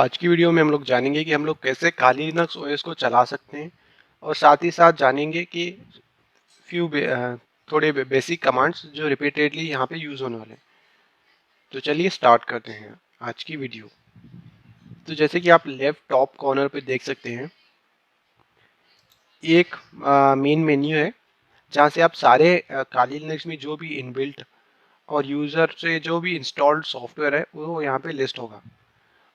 आज की वीडियो में हम लोग जानेंगे कि हम लोग कैसे काली लिनक्स ओएस को चला सकते हैं और साथ ही साथ जानेंगे कि फ्यू थोड़े बेसिक कमांड्स जो रिपीटेडली यहाँ पे यूज़ होने वाले हैं। तो चलिए स्टार्ट करते हैं आज की वीडियो। तो जैसे कि आप लेफ्ट टॉप कॉर्नर पे देख सकते हैं, एक मेन मेन्यू है जहाँ से आप सारे काली लिनक्स में जो भी इनबिल्ट और यूज़र से जो भी इंस्टॉल्ड सॉफ्टवेयर है वो यहाँ पे लिस्ट होगा।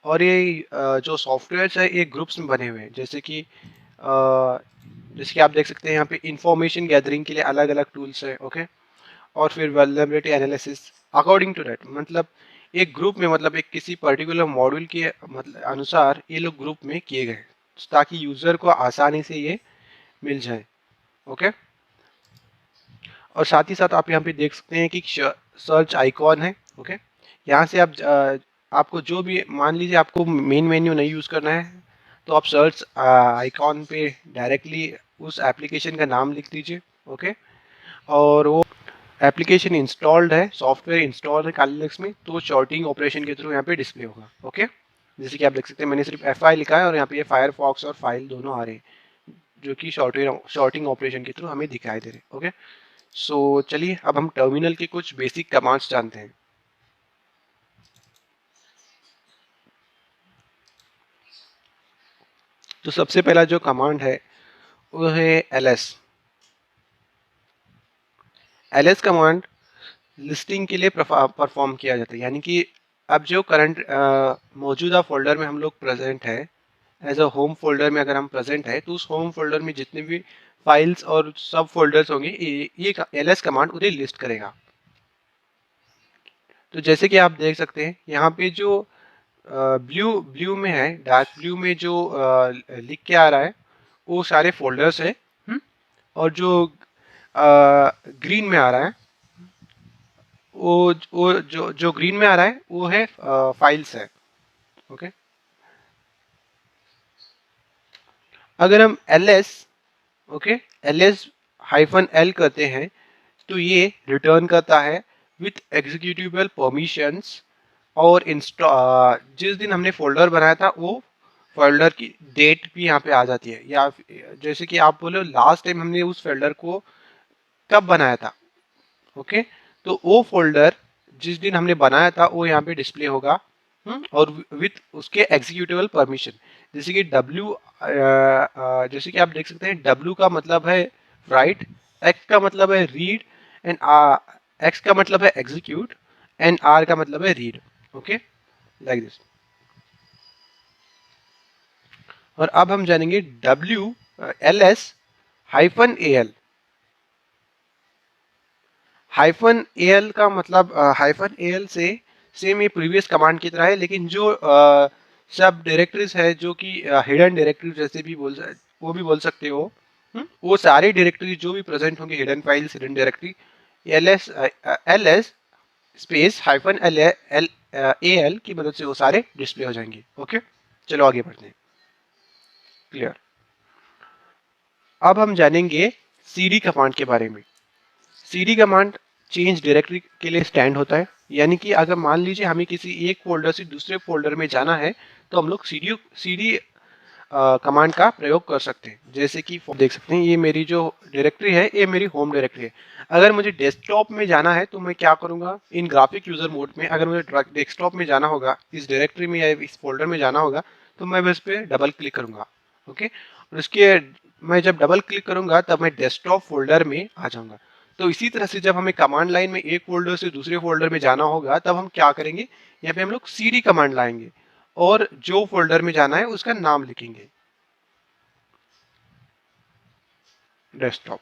और ये जो सॉफ्टवेयर है ये ग्रुप्स में बने हुए हैं, जैसे कि आप देख सकते हैं यहाँ पे इंफॉर्मेशन गैदरिंग के लिए अलग अलग टूल्स है। ओके, और फिर vulnerability analysis according to that, मतलब एक ग्रुप में, मतलब एक किसी पर्टिकुलर मॉड्यूल के मतलब अनुसार ये लोग ग्रुप में किए गए ताकि यूजर को आसानी से ये मिल जाए। ओके, और साथ ही साथ आप यहाँ पे देख सकते हैं कि सर्च आइकॉन है। ओके, यहाँ से आप आपको जो भी, मान लीजिए आपको मेन मेन्यू नहीं यूज़ करना है तो आप सर्च आइकॉन पे डायरेक्टली उस एप्लीकेशन का नाम लिख दीजिए। ओके, और वो एप्लीकेशन इंस्टॉल्ड है, सॉफ्टवेयर इंस्टॉल्ड है काली लिनक्स में, तो शॉर्टिंग ऑपरेशन के थ्रू यहाँ पे डिस्प्ले होगा। ओके, जैसे कि आप देख सकते हैं मैंने सिर्फ FI लिखा है और यहाँ पे फायरफॉक्स और फाइल दोनों आ रहे हैं जो कि शॉर्टिंग ऑपरेशन के थ्रू हमें दिखाई दे रहे हैं। ओके, सो चलिए अब हम टर्मिनल के कुछ बेसिक कमांड्स जानते हैं। तो सबसे पहला जो कमांड है वो है ls। ls कमांड लिस्टिंग के लिए परफॉर्म किया जाता है, यानी कि अब जो करंट मौजूदा फोल्डर में हम लोग प्रेजेंट है, एज अ होम फोल्डर में अगर हम प्रेजेंट है तो उस होम फोल्डर में जितने भी फाइल्स और सब फोल्डर्स होंगे ये ls कमांड उन्हें लिस्ट करेगा। तो जैसे कि आप देख सकते हैं यहाँ पे जो ब्लू ब्लू में है, डार्क ब्लू में जो लिख के आ रहा है वो सारे फोल्डर्स है। और जो ग्रीन में आ रहा है वो जो ग्रीन में आ रहा है वो है फाइल्स है। ओके, अगर हम ls ओके ls -l करते हैं तो ये रिटर्न करता है विथ एग्जीक्यूटेबल परमिशंस, और जिस दिन हमने फोल्डर बनाया था वो फोल्डर की डेट भी यहाँ पे आ जाती है, या जैसे कि आप बोलो लास्ट टाइम हमने उस फोल्डर को कब बनाया था। ओके, तो वो फोल्डर जिस दिन हमने बनाया था वो यहाँ पे डिस्प्ले होगा। और विथ उसके एग्जीक्यूटेबल परमिशन, जैसे कि W, जैसे कि आप देख सकते हैं W का मतलब है राइट, X का मतलब है रीड, एंड X का मतलब है एग्जीक्यूट, एंड R का मतलब है रीड। Okay, like this. और अब हम जानेंगे ls -al। -al का मतलब -al से सेम ये प्रीवियस कमांड की तरह है, लेकिन जो सब डायरेक्टरीज है जो कि हिडन डायरेक्टरी जैसे भी वो भी बोल सकते हो। वो सारे डायरेक्टरी जो भी प्रेजेंट होंगे, hidden files, hidden directory, ls space -al की मदद से वो सारे डिस्प्ले हो जाएंगे। ओके, चलो आगे बढ़ते हैं। क्लियर। अब हम जानेंगे cd कमांड के बारे में। cd कमांड चेंज डायरेक्टरी के लिए स्टैंड होता है, यानी कि अगर मान लीजिए हमें किसी एक फोल्डर से दूसरे फोल्डर में जाना है तो हम लोग cd कमांड का प्रयोग कर सकते हैं। जैसे कि देख सकते हैं ये मेरी जो डायरेक्टरी है ये मेरी होम डायरेक्टरी है। अगर मुझे डेस्कटॉप में जाना है तो मैं क्या करूंगा, इन ग्राफिक यूजर मोड में अगर मुझे डेस्कटॉप में जाना होगा, इस डायरेक्टरी में या इस फोल्डर में जाना होगा, तो मैं बस पे डबल क्लिक करूंगा। ओके, और उसके मैं जब डबल क्लिक करूंगा तब मैं डेस्कटॉप फोल्डर में आ जाऊंगा। तो इसी तरह से जब हमें कमांड लाइन में एक फोल्डर से दूसरे फोल्डर में जाना होगा तब हम क्या करेंगे, यहाँ पे हम लोग cd कमांड लाएंगे और जो फोल्डर में जाना है उसका नाम लिखेंगे, डेस्कटॉप।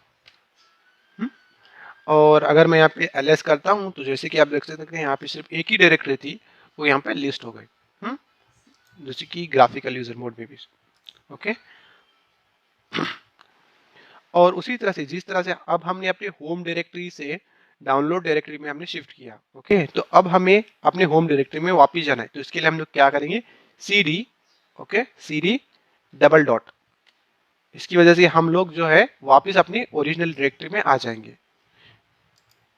और अगर मैं यहाँ पे ls करता हूँ तो जैसे कि आप देख सकते हैं यहाँ पे सिर्फ एक ही डायरेक्टरी थी, वो यहाँ पे लिस्ट हो गई, जैसे कि ग्राफिकल यूजर मोड में भी। ओके, और उसी तरह से जिस तरह से अब हमने अपने होम डायरेक्टरी से डाउनलोड डायरेक्टरी में हमने शिफ्ट किया। ओके, तो अब हमें अपने होम डायरेक्टरी में वापस जाना है, तो इसके लिए हम लोग क्या करेंगे, cd okay cd double dot, इसकी वजह से हम लोग जो है वापस अपनी ओरिजिनल डायरेक्टरी में आ जाएंगे।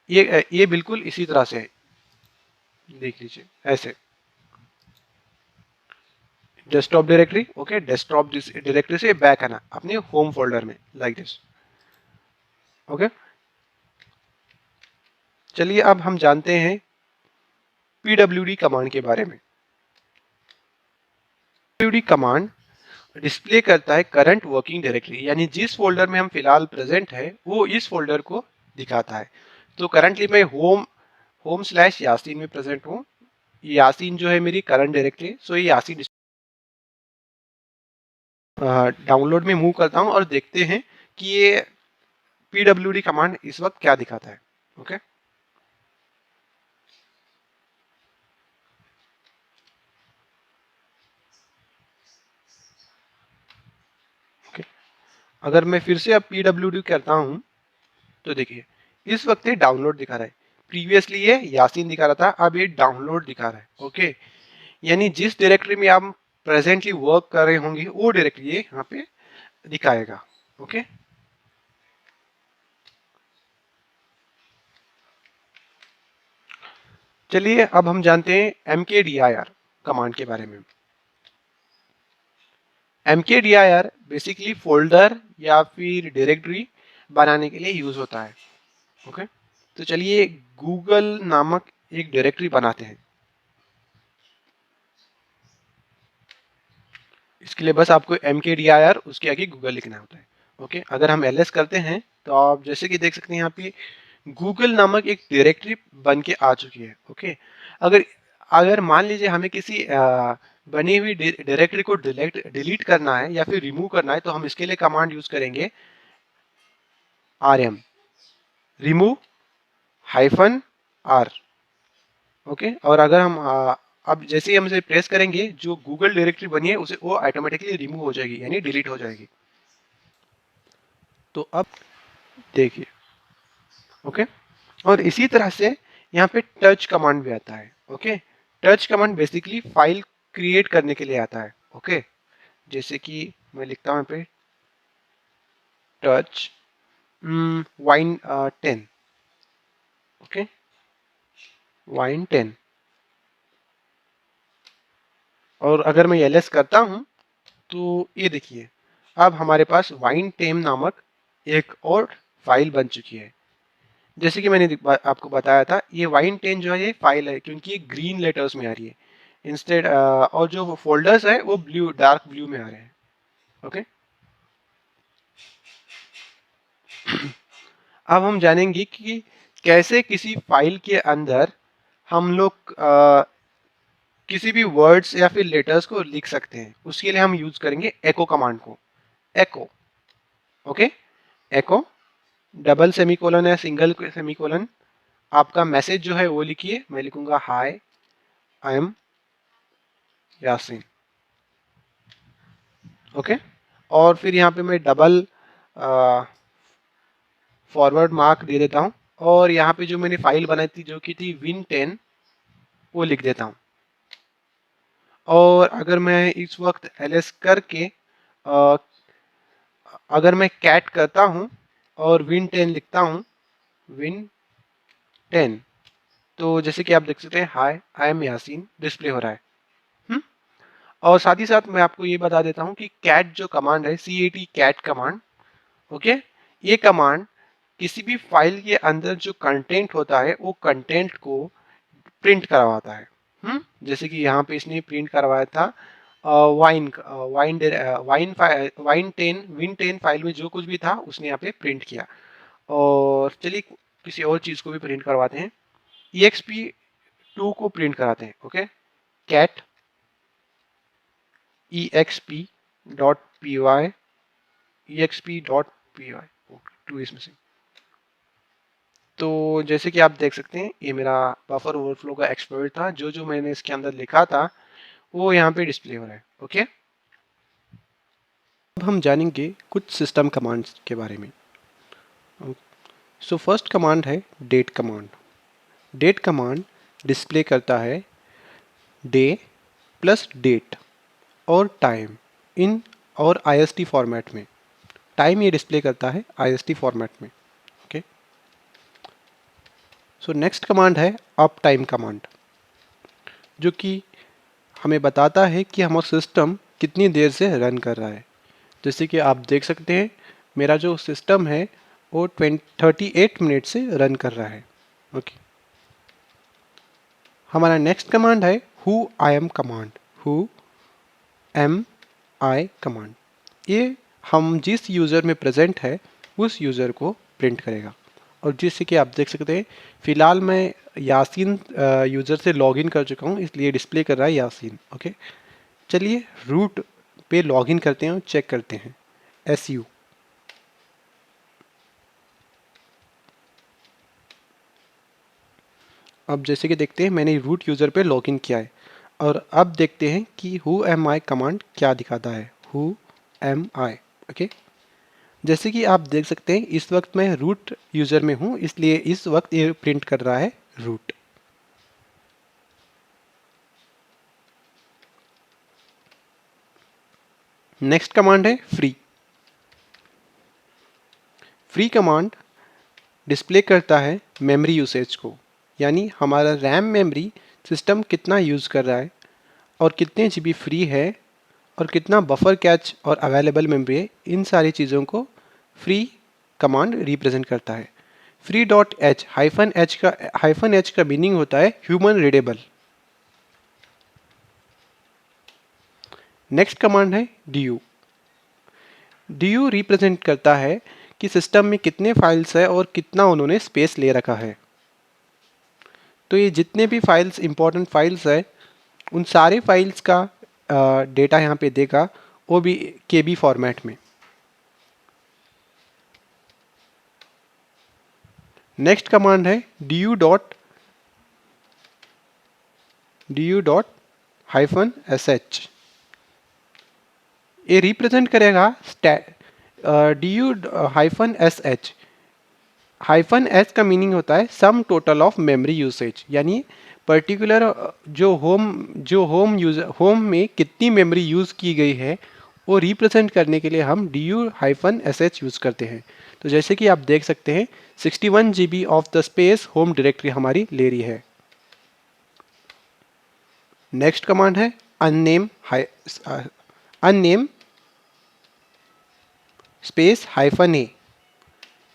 ये बिल्कुल इसी तरह से है, देख लीजिए ऐसे। Desktop directory, okay, desktop directory से बैक आना अपने होम फोल्डर में, लाइक दिस, ओके। चलिए अब हम जानते हैं पीडब्ल्यूडी कमांड के बारे में। पीडब्ल्यूडी कमांड डिस्प्ले करता है करंट वर्किंग डायरेक्टरी, यानी जिस फोल्डर में हम फिलहाल प्रेजेंट है वो इस फोल्डर को दिखाता है। तो करंटली मैं होम स्लैश यासीन में प्रेजेंट हूँ। यासीन जो है मेरी करंट डायरेक्टरी, सो ये यासीन डाउनलोड में मूव करता हूँ और देखते हैं कि ये पीडब्ल्यूडी कमांड इस वक्त क्या दिखाता है, ओके। ओके, अगर मैं फिर से अब पीडब्ल्यूडी करता हूँ तो देखिए इस वक्त ये डाउनलोड दिखा रहा है। प्रीवियसली ये यासीन दिखा रहा था, अब ये डाउनलोड दिखा रहा है, ओके। यानी जिस डायरेक्टरी में आप प्रेजेंटली वर्क कर रहे होंगे वो डायरेक्टरी ये यहाँ पे दिखाएगा, ओके। चलिए अब हम जानते हैं mkdir कमांड के बारे में। mkdir बेसिकली फोल्डर या फिर डायरेक्टरी बनाने के लिए यूज होता है, ओके। तो चलिए गूगल नामक एक डायरेक्टरी बनाते हैं। इसके लिए बस आपको mkdir उसके आगे गूगल लिखना होता है, ओके। अगर हम ls करते हैं तो आप जैसे कि देख सकते हैं यहाँ पे गूगल नामक एक डायरेक्टरी बन के आ चुकी है, ओके। अगर अगर मान लीजिए हमें किसी बनी हुई डायरेक्टरी को डिलीट करना है या फिर रिमूव करना है तो हम इसके लिए कमांड यूज करेंगे rm रिमूव -r, ओके। और अगर हम अब जैसे ही हम इसे प्रेस करेंगे जो गूगल डायरेक्टरी बनी है उसे वो ऑटोमेटिकली रिमूव हो जाएगी, यानी डिलीट हो जाएगी। तो अब देखिए, ओके। और इसी तरह से यहाँ पे टच कमांड भी आता है, okay. Touch command basically file create करने के लिए आता है, ओके। जैसे कि मैं लिखता हूँ यहाँ पे टच वाइन 10, ओके, वाइन 10। और अगर मैं ls करता हूँ तो ये देखिए अब हमारे पास वाइन टेम नामक एक और फाइल बन चुकी है। जैसे कि मैंने आपको बताया था ये वाइन 10 जो है ये फाइल है क्योंकि ये ग्रीन लेटर्स में आ रही है इंस्टेड, और जो फोल्डर्स है वो ब्लू, डार्क ब्लू में आ रहे हैं, ओके। अब हम जानेंगे कि कैसे किसी फाइल के अंदर हम लोग किसी भी वर्ड्स या फिर लेटर्स को लिख सकते हैं। उसके लिए हम यूज करेंगे एको कमांड को, एको, ओके। एको डबल सेमीकोलन या सिंगल सेमीकोलन, आपका मैसेज जो है वो लिखिए। मैं लिखूंगा हाय आई एम यासीन, ओके। और फिर यहाँ पे मैं डबल फॉरवर्ड मार्क दे देता हूँ और यहाँ पे जो मैंने फाइल बनाई थी जो कि थी win10 वो लिख देता हूँ। और अगर मैं इस वक्त ls करके अगर मैं कैट करता हूँ और win10 लिखता हूँ, win10, तो जैसे कि आप देख सकते हैं hi I am Yasin display हो रहा है। और साथ ही साथ मैं आपको ये बता देता हूँ कि कैट जो कमांड है, CAT कैट कमांड, ओके, ये कमांड किसी भी फाइल के अंदर जो कंटेंट होता है वो कंटेंट को प्रिंट करवाता है। जैसे कि यहाँ पे इसने प्रिंट करवाया था wine wine wine wine 10 win10 file में जो कुछ भी था उसने यहाँ पे प्रिंट किया। और चलिए किसी और चीज को भी प्रिंट करवाते हैं, exp2 को प्रिंट कराते हैं, okay. cat exp.py exp.py, to इसमें से। तो जैसे कि आप देख सकते हैं ये मेरा बफर ओवरफ्लो का एक्सप्लॉइट था, जो जो मैंने इसके अंदर लिखा था वो यहाँ पे डिस्प्ले हो रहा है, ओके। अब हम जानेंगे कुछ सिस्टम कमांड्स के बारे में। सो फर्स्ट कमांड है date command. Date command display करता है डे प्लस डेट और टाइम इन और IST फॉर्मेट में। टाइम ये डिस्प्ले करता है IST फॉर्मेट में, ओके। सो नेक्स्ट कमांड है अप टाइम कमांड, जो कि हमें बताता है कि हमारा सिस्टम कितनी देर से रन कर रहा है। जैसे कि आप देख सकते हैं मेरा जो सिस्टम है वो 38 मिनट से रन कर रहा है। ओके, हमारा नेक्स्ट कमांड है who I am command. Who am I command, ये हम जिस यूज़र में प्रेजेंट है उस यूज़र को प्रिंट करेगा। और जैसे कि आप देख सकते हैं फ़िलहाल मैं यासीन यूज़र से लॉगिन कर चुका हूँ, इसलिए डिस्प्ले कर रहा है यासीन। ओके, चलिए रूट पे लॉगिन करते हैं और चेक करते हैं। SU, अब जैसे कि देखते हैं मैंने रूट यूज़र पे लॉगिन किया है और अब देखते हैं कि हु एम आई कमांड क्या दिखाता है। हु एम आई, ओके, जैसे कि आप देख सकते हैं इस वक्त मैं रूट यूज़र में हूँ, इसलिए इस वक्त ये प्रिंट कर रहा है रूट। नेक्स्ट कमांड है फ्री। फ्री कमांड डिस्प्ले करता है मेमोरी यूसेज को, यानी हमारा रैम मेमोरी सिस्टम कितना यूज़ कर रहा है और कितने GB फ्री है और कितना बफर कैच और अवेलेबल मेमोरी है, इन सारी चीज़ों को फ्री कमांड रिप्रेजेंट करता है। Free dot H, hyphen H का मीनिंग होता है ह्यूमन रीडेबल। नेक्स्ट कमांड है D you. D you represent करता है कि सिस्टम में कितने फाइल्स है और कितना उन्होंने स्पेस ले रखा है। तो ये जितने भी फाइल्स इंपॉर्टेंट फाइल्स है उन सारे फाइल्स का डेटा यहाँ पे देगा, वो भी KB फॉर्मेट में। नेक्स्ट कमांड है du डॉट हाइफन sh। ये रिप्रेजेंट करेगा du hyphen sh। Hyphen H का मीनिंग होता है sum total of memory usage, यानी पर्टिकुलर होम में कितनी मेमोरी यूज़ की गई है वो रिप्रेजेंट करने के लिए हम du हाइफन sh यूज़ करते हैं। तो जैसे कि आप देख सकते हैं 61 GB of the space home directory हमारी ले रही है। नेक्स्ट कमांड है अननेम स्पेस हाइफन ए,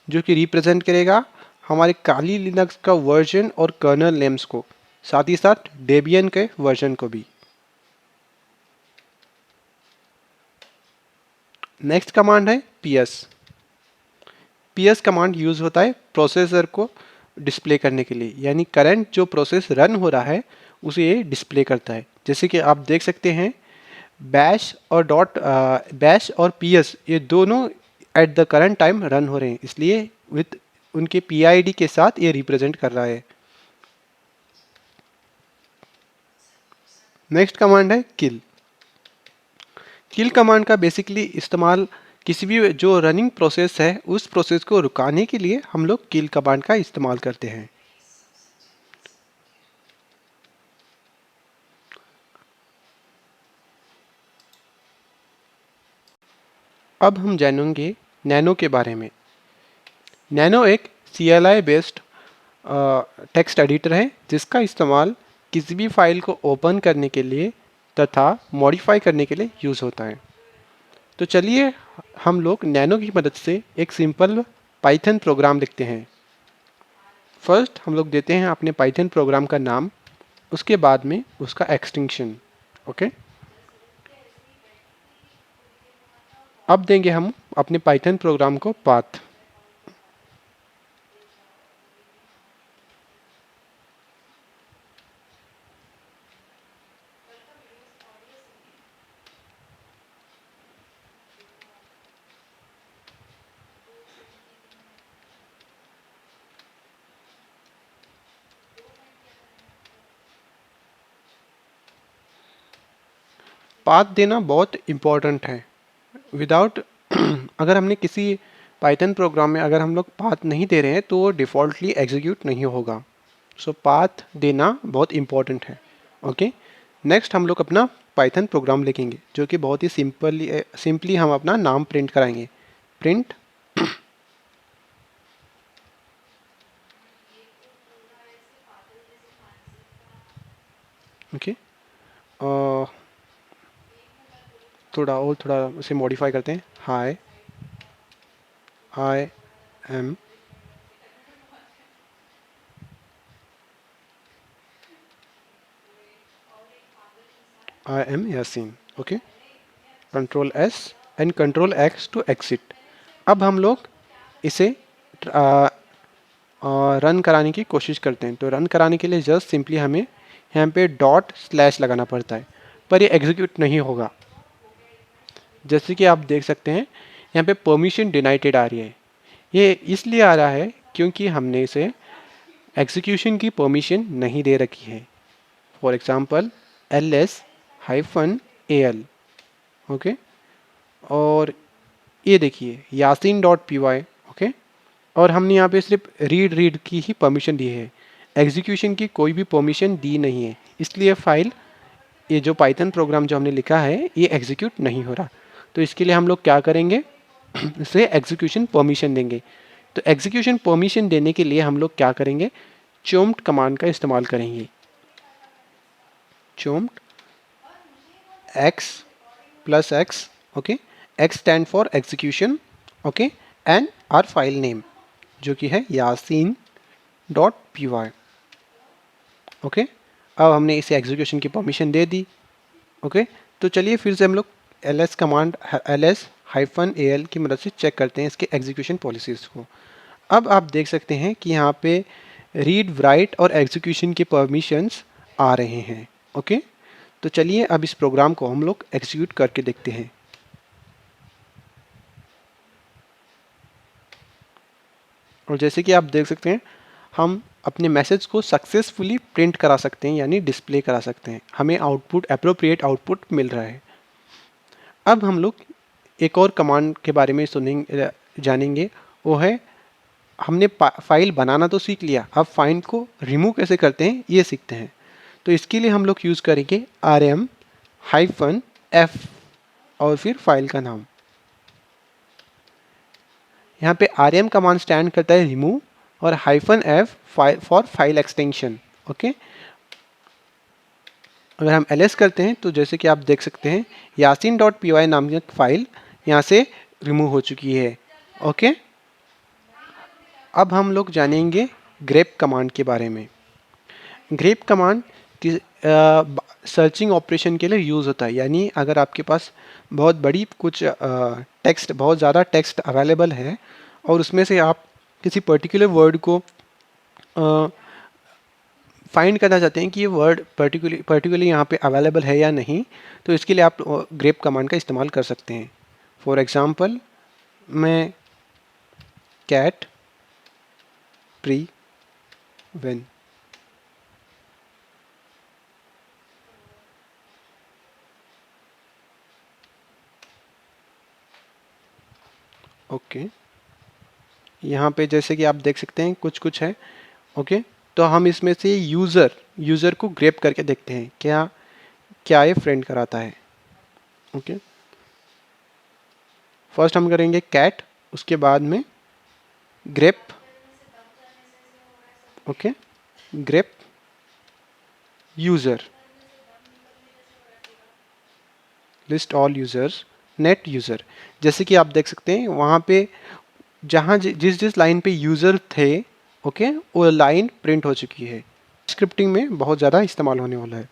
जो कि रिप्रेजेंट करेगा हमारे काली लिनक्स का वर्जन और कर्नल नेम्स को, साथ ही साथ डेबियन के वर्जन को भी। नेक्स्ट कमांड है PS। PS कमांड यूज होता है प्रोसेसर को डिस्प्ले करने के लिए, यानी करंट जो प्रोसेस रन हो रहा है उसे ये डिस्प्ले करता है। जैसे कि आप देख सकते हैं बैश और PS ये दोनों at the current time run हो रहे हैं, इसलिए विथ उनके PID के साथ ये रिप्रेजेंट कर रहा है। नेक्स्ट कमांड है किल। किल कमांड का बेसिकली इस्तेमाल किसी भी जो रनिंग प्रोसेस है उस प्रोसेस को रुकाने के लिए हम लोग किल कमांड का इस्तेमाल करते हैं। अब हम जानेंगे नैनो के बारे में। नैनो एक CLI बेस्ड टेक्स्ट एडिटर है जिसका इस्तेमाल किसी भी फाइल को ओपन करने के लिए तथा मॉडिफाई करने के लिए यूज़ होता है। तो चलिए हम लोग नैनो की मदद से एक सिंपल पाइथन प्रोग्राम लिखते हैं। फर्स्ट हम लोग देते हैं अपने पाइथन प्रोग्राम का नाम, उसके बाद में उसका एक्सटेंशन। ओके, अब देंगे हम अपने पाइथन प्रोग्राम को पाथ। पाथ देना बहुत इम्पोर्टेंट है। विदाउट अगर हमने किसी पाइथन प्रोग्राम में अगर हम लोग पाथ नहीं दे रहे हैं तो वो डिफ़ॉल्टली एग्जीक्यूट नहीं होगा। सो पाथ देना बहुत इम्पोर्टेंट है। ओके, नेक्स्ट हम लोग अपना पाइथन प्रोग्राम लिखेंगे जो कि बहुत ही सिंपली हम अपना नाम प्रिंट कराएंगे। प्रिंट ओके, थोड़ा उसे मॉडिफाई करते हैं। Hi I am Yaseen. Okay, control S and control X to exit. अब हम लोग इसे रन कराने की कोशिश करते हैं। तो रन कराने के लिए जस्ट सिंपली हमें यहाँ पे डॉट स्लैश लगाना पड़ता है, पर ये एग्जीक्यूट नहीं होगा। जैसे कि आप देख सकते हैं यहाँ पे परमिशन डिनाइटेड आ रही है। ये इसलिए आ रहा है क्योंकि हमने इसे एग्जीक्यूशन की परमिशन नहीं दे रखी है। For example ls-al। ओके, और ये देखिए yasin.py। ओके, और हमने यहाँ पे सिर्फ रीड की ही परमिशन दी है, एग्जीक्यूशन की कोई भी परमिशन दी नहीं है। इसलिए फाइल, ये जो पाइथन प्रोग्राम जो हमने लिखा है, ये एग्जीक्यूट नहीं हो रहा। तो इसके लिए हम लोग क्या करेंगे, इसे एग्जीक्यूशन परमिशन देंगे। तो एग्जीक्यूशन परमिशन देने के लिए हम लोग क्या करेंगे, चोम्ट कमांड का इस्तेमाल करेंगे। चोम्ट x plus x। Okay, x stand for execution. Okay, and are file name जो कि है yasin.py। ओके, अब हमने इसे एग्जीक्यूशन की परमिशन दे दी। ओके, तो चलिए फिर से हम लोग ls कमांड ls-al की मदद से चेक करते हैं इसके एग्जीक्यूशन पॉलिसीज़ को। अब आप देख सकते हैं कि यहाँ पे रीड, राइट और एग्जीक्यूशन के परमिशंस आ रहे हैं। ओके, तो चलिए अब इस प्रोग्राम को हम लोग एग्जीक्यूट करके देखते हैं। और जैसे कि आप देख सकते हैं, हम अपने मैसेज को सक्सेसफुली प्रिंट करा सकते हैं, यानी डिस्प्ले करा सकते हैं। हमें आउटपुट, एप्रोप्रिएट आउटपुट मिल रहा है। अब हम लोग एक और कमांड के बारे में जानेंगे, वो है, हमने फाइल बनाना तो सीख लिया, अब फाइल को रिमूव कैसे करते हैं ये सीखते हैं। तो इसके लिए हम लोग यूज़ करेंगे rm-f और फिर फाइल का नाम। यहाँ पे rm कमांड स्टैंड करता है रिमूव, और -f for file extension. Okay, अगर हम ls करते हैं तो जैसे कि आप देख सकते हैं yasin.py नामक फाइल यहाँ से रिमूव हो चुकी है। ओके, अब हम लोग जानेंगे grep कमांड के बारे में। grep कमांड सर्चिंग ऑपरेशन के लिए यूज़ होता है, यानी अगर आपके पास बहुत बड़ी कुछ टेक्स्ट, बहुत ज़्यादा टेक्स्ट अवेलेबल है और उसमें से आप किसी पर्टिकुलर वर्ड को फाइंड करना चाहते हैं कि ये वर्ड पर्टिकुलरली यहाँ पे अवेलेबल है या नहीं, तो इसके लिए आप grep कमांड का इस्तेमाल कर सकते हैं। फॉर एग्ज़ाम्पल, मैं कैट प्री-वन। ओके, यहाँ पे जैसे कि आप देख सकते हैं कुछ है। ओके, तो हम इसमें से यूज़र को ग्रेप करके देखते हैं क्या क्या ये फ्रेंड कराता है। ओके, फर्स्ट हम करेंगे कैट, उसके बाद में grep. Okay, grep user, list all users, net user. जैसे कि आप देख सकते हैं वहाँ पे जहाँ जिस लाइन पे यूज़र थे, ओके, वो लाइन प्रिंट हो चुकी है। स्क्रिप्टिंग में बहुत ज़्यादा इस्तेमाल होने वाला है।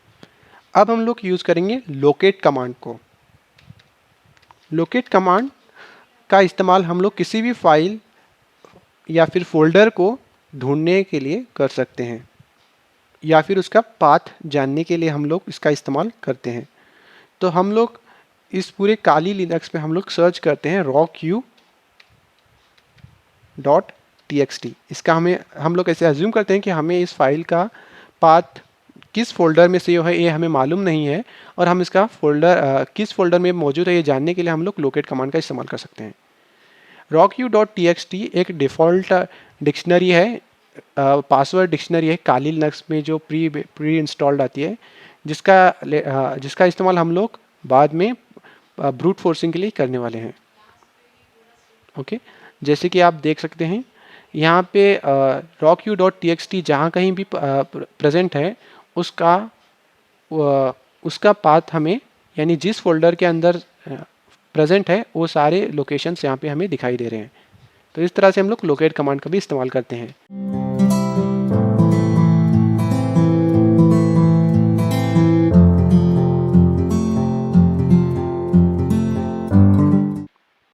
अब हम लोग यूज़ करेंगे लोकेट कमांड को। लोकेट कमांड का इस्तेमाल हम लोग किसी भी फाइल या फिर फोल्डर को ढूंढने के लिए कर सकते हैं, या फिर उसका पाथ जानने के लिए हम लोग इसका इस्तेमाल करते हैं। तो हम लोग इस पूरे काली लिनक्स में हम लोग सर्च करते हैं rocku.txt। इसका हम लोग ऐसे अज्यूम करते हैं कि हमें इस फाइल का पाथ किस फोल्डर में से है ये हमें मालूम नहीं है, और हम इसका फोल्डर किस फोल्डर में मौजूद है ये जानने के लिए हम लोग लोकेट कमांड का इस्तेमाल कर सकते हैं। rocku.txt एक डिफ़ॉल्ट डिक्शनरी है, पासवर्ड डिक्शनरी है काली लिनक्स में जो प्री इंस्टॉल्ड आती है, जिसका इस्तेमाल हम लोग बाद में ब्रूट फोर्सिंग के लिए करने वाले हैं। ओके, जैसे कि आप देख सकते हैं यहाँ पे rocku.txt जहाँ कहीं भी प्रेजेंट है उसका पाथ हमें, यानी जिस फोल्डर के अंदर प्रेजेंट है वो सारे लोकेशंस यहाँ पे हमें दिखाई दे रहे हैं। तो इस तरह से हम लोग लोकेट कमांड का भी इस्तेमाल करते हैं।